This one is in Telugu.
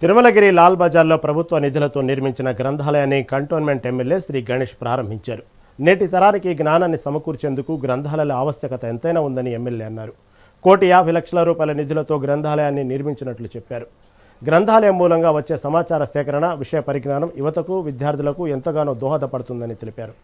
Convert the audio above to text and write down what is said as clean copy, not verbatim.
తిరుమలగిరి లాల్ బజార్లో ప్రభుత్వ నిధులతో నిర్మించిన గ్రంథాలయాన్ని కంటోన్మెంట్ ఎమ్మెల్యే శ్రీ గణేష్ ప్రారంభించారు. నేటి తరానికి జ్ఞానాన్ని సమకూర్చేందుకు గ్రంథాలయాల ఆవశ్యకత ఎంతైనా ఉందని ఎమ్మెల్యే అన్నారు. 1,50,00,000 రూపాయల నిధులతో గ్రంథాలయాన్ని నిర్మించినట్లు చెప్పారు. గ్రంథాలయం మూలంగా వచ్చే సమాచార సేకరణ, విషయ పరిజ్ఞానం యువతకు, విద్యార్థులకు ఎంతగానో దోహదపడుతుందని తెలిపారు.